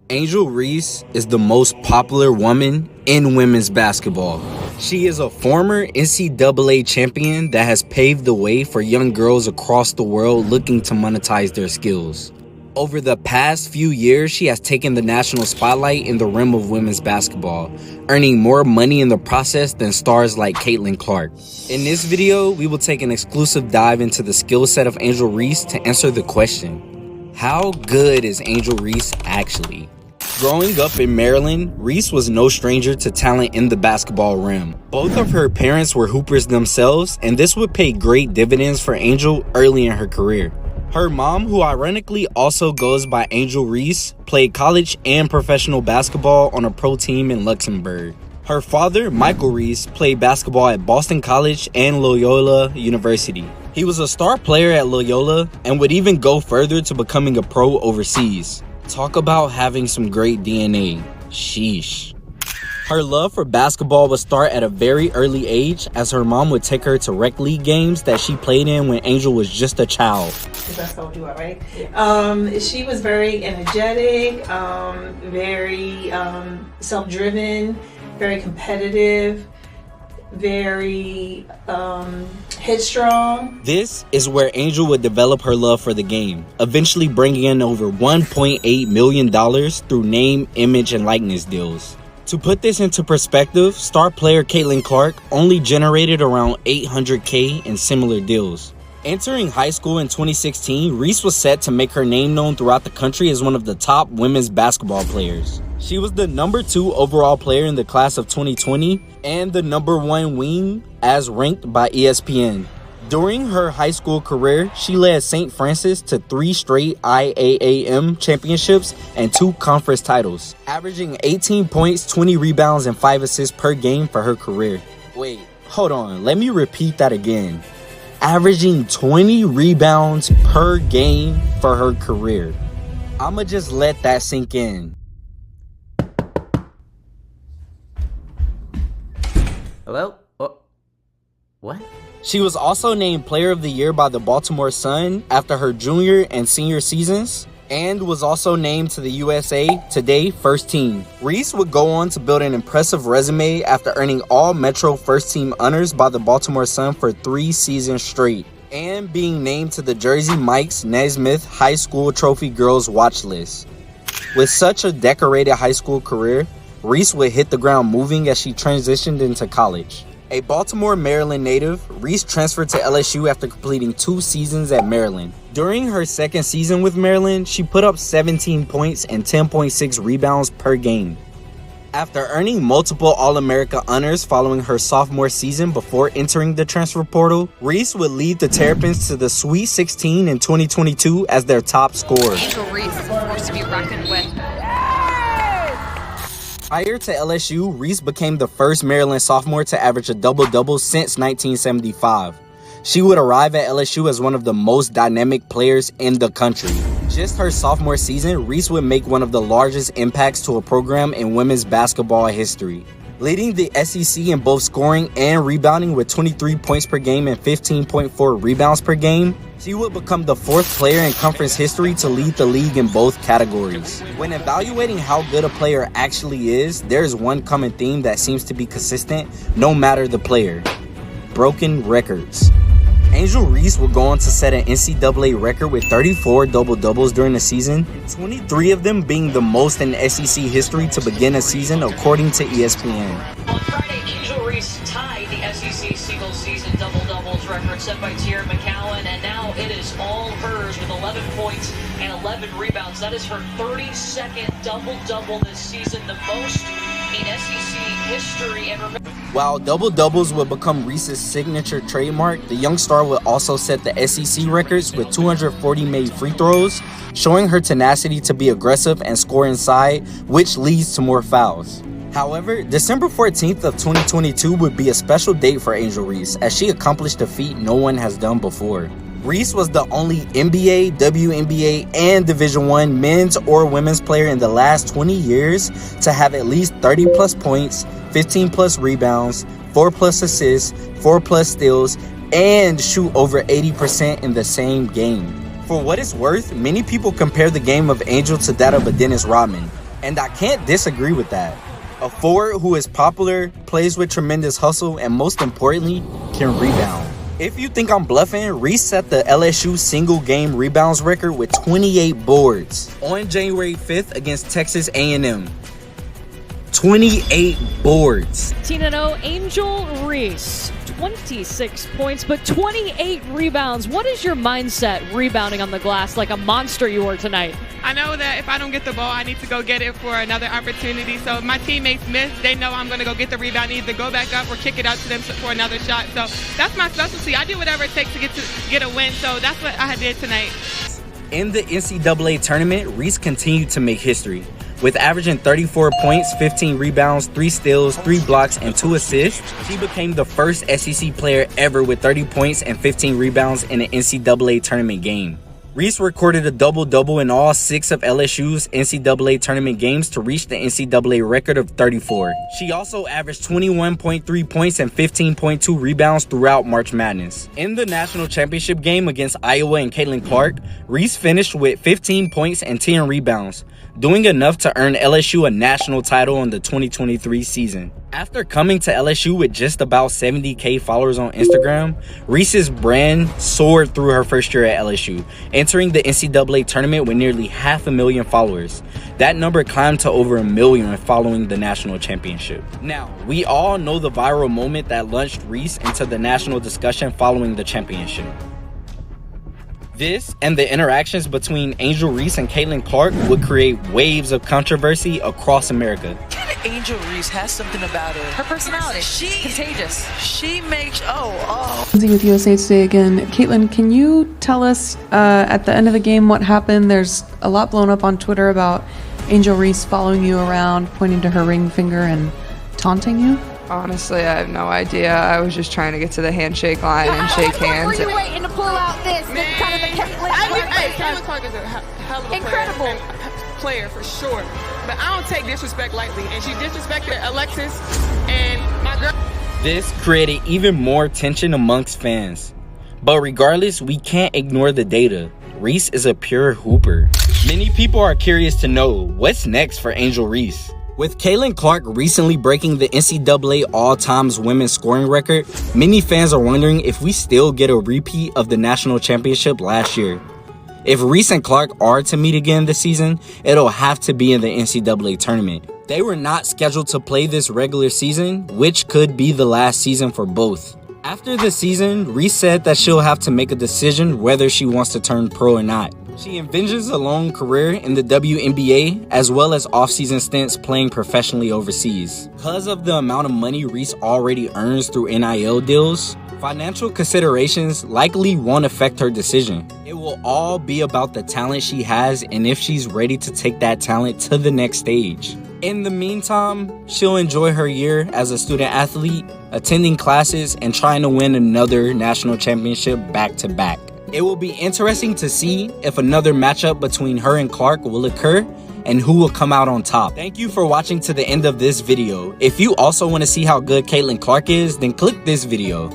Angel Reese is the most popular woman in women's basketball. She is a former NCAA champion that has paved the way for young girls across the world looking to monetize their skills. Over the past few years, she has taken the national spotlight in the realm of women's basketball, earning more money in the process than stars like Caitlyn Clark. In this video, we will take an exclusive dive into the skill set of Angel Reese to answer the question, how good is Angel Reese actually? Growing up in Maryland, Reese was no stranger to talent in the basketball realm. Both of her parents were hoopers themselves, and this would pay great dividends for Angel early in her career. Her mom, who ironically also goes by Angel Reese, played college and professional basketball on a pro team in Luxembourg. Her father, Michael Reese, played basketball at Boston College and Loyola University. He was a star player at Loyola and would even go further to becoming a pro overseas. Talk about having some great DNA. Sheesh. Her love for basketball would start at a very early age, as her mom would take her to rec league games that she played in when Angel was just a child. That's how we do it, right? She was very energetic, very self-driven, very competitive, very headstrong. This is where Angel would develop her love for the game, eventually bringing in over $1.8 million through name, image, and likeness deals. To put this into perspective, star player Caitlyn Clark only generated around $800K in similar deals. Entering high school in 2016, Reese was set to make her name known throughout the country as one of the top women's basketball players. She was the number 2 overall player in the class of 2020 and the number 1 wing as ranked by ESPN. During her high school career, she led St. Francis to 3 straight IAAM championships and 2 conference titles, averaging 18 points, 20 rebounds, and 5 assists per game for her career. Wait, hold on, let me repeat that again. Averaging 20 rebounds per game for her career. I'ma just let that sink in. Hello? What? She was also named Player of the Year by the Baltimore Sun after her junior and senior seasons, and was also named to the USA Today First Team. Reese would go on to build an impressive resume after earning all Metro First Team honors by the Baltimore Sun for 3 seasons straight, and being named to the Jersey Mike's Naismith High School Trophy Girls watch list. With such a decorated high school career, Reese would hit the ground moving as she transitioned into college. A Baltimore, Maryland native, Reese transferred to LSU after completing 2 seasons at Maryland. During her second season with Maryland, she put up 17 points and 10.6 rebounds per game. After earning multiple All-America honors following her sophomore season before entering the transfer portal, Reese would lead the Terrapins to the Sweet 16 in 2022 as their top scorer. Angel Reese is a force to be reckoned with. Prior to LSU, Reese became the first Maryland sophomore to average a double-double since 1975. She would arrive at LSU as one of the most dynamic players in the country. Just her sophomore season, Reese would make one of the largest impacts to a program in women's basketball history, leading the SEC in both scoring and rebounding with 23 points per game and 15.4 rebounds per game. She would become the 4th player in conference history to lead the league in both categories. When evaluating how good a player actually is, there is one common theme that seems to be consistent no matter the player: broken records. Angel Reese would go on to set an NCAA record with 34 double-doubles during the season, 23 of them being the most in SEC history to begin a season according to ESPN. On Friday, Angel Reese tied the SEC single-season double-doubles record set by Tierra McCowan, and now it is all hers with 11 points and 11 rebounds. That is her 32nd double-double this season, the most in SEC history. And while double-doubles would become Reese's signature trademark, the young star would also set the SEC records with 240 made free throws, showing her tenacity to be aggressive and score inside, which leads to more fouls. However, December 14th of 2022 would be a special date for Angel Reese, as she accomplished a feat no one has done before. Reese was the only NBA, WNBA, and Division I men's or women's player in the last 20 years to have at least 30-plus points, 15-plus rebounds, 4-plus assists, 4-plus steals, and shoot over 80% in the same game. For what it's worth, many people compare the game of Angel to that of a Dennis Rodman. And I can't disagree with that. A forward who is popular, plays with tremendous hustle, and most importantly, can rebound. If you think I'm bluffing, Reese set the LSU single game rebounds record with 28 boards on January 5th against Texas A&M. 28 boards. 18-0 Angel Reese, 26 points, but 28 rebounds. What is your mindset rebounding on the glass like a monster you were tonight? I know that if I don't get the ball, I need to go get it for another opportunity. So if my teammates miss, they know I'm going to go get the rebound, either go back up or kick it out to them for another shot. So that's my specialty. I do whatever it takes to get a win. So that's what I did tonight. In the NCAA tournament, Reese continued to make history. With averaging 34 points, 15 rebounds, 3 steals, 3 blocks, and 2 assists, she became the first SEC player ever with 30 points and 15 rebounds in an NCAA tournament game. Reese recorded a double-double in all 6 of LSU's NCAA tournament games to reach the NCAA record of 34. She also averaged 21.3 points and 15.2 rebounds throughout March Madness. In the national championship game against Iowa and Caitlyn Clark, Reese finished with 15 points and 10 rebounds, doing enough to earn LSU a national title in the 2023 season. After coming to LSU with just about 70K followers on Instagram, Reese's brand soared through her first year at LSU, entering the NCAA tournament with nearly 500,000 followers. That number climbed to over 1 million following the national championship. Now, we all know the viral moment that launched Reese into the national discussion following the championship. This and the interactions between Angel Reese and Caitlyn Clark would create waves of controversy across America. Angel Reese has something about her. Her personality. She's contagious. She makes, Lindsay with USA Today again. Caitlyn, can you tell us at the end of the game what happened? There's a lot blown up on Twitter about Angel Reese following you around, pointing to her ring finger and taunting you. Honestly, I have no idea. I was just trying to get to the handshake line and shake hands. What were you waiting to pull out this? Kind of the Caitlyn Clark is a hell of a incredible player for sure. But I don't take disrespect lightly. And she disrespected Alexis and my girl. This created even more tension amongst fans. But regardless, we can't ignore the data. Reese is a pure hooper. Many people are curious to know what's next for Angel Reese. With Caitlyn Clark recently breaking the NCAA all-times women's scoring record, many fans are wondering if we still get a repeat of the national championship last year. If Reese and Clark are to meet again this season, it'll have to be in the NCAA tournament. They were not scheduled to play this regular season, which could be the last season for both. After the season, Reese said that she'll have to make a decision whether she wants to turn pro or not. She envisions a long career in the WNBA as well as off-season stints playing professionally overseas. Because of the amount of money Reese already earns through NIL deals, financial considerations likely won't affect her decision. It will all be about the talent she has and if she's ready to take that talent to the next stage. In the meantime, she'll enjoy her year as a student athlete, attending classes, and trying to win another national championship back-to-back. It will be interesting to see if another matchup between her and Clark will occur and who will come out on top. Thank you for watching to the end of this video. If you also want to see how good Caitlyn Clark is, then click this video.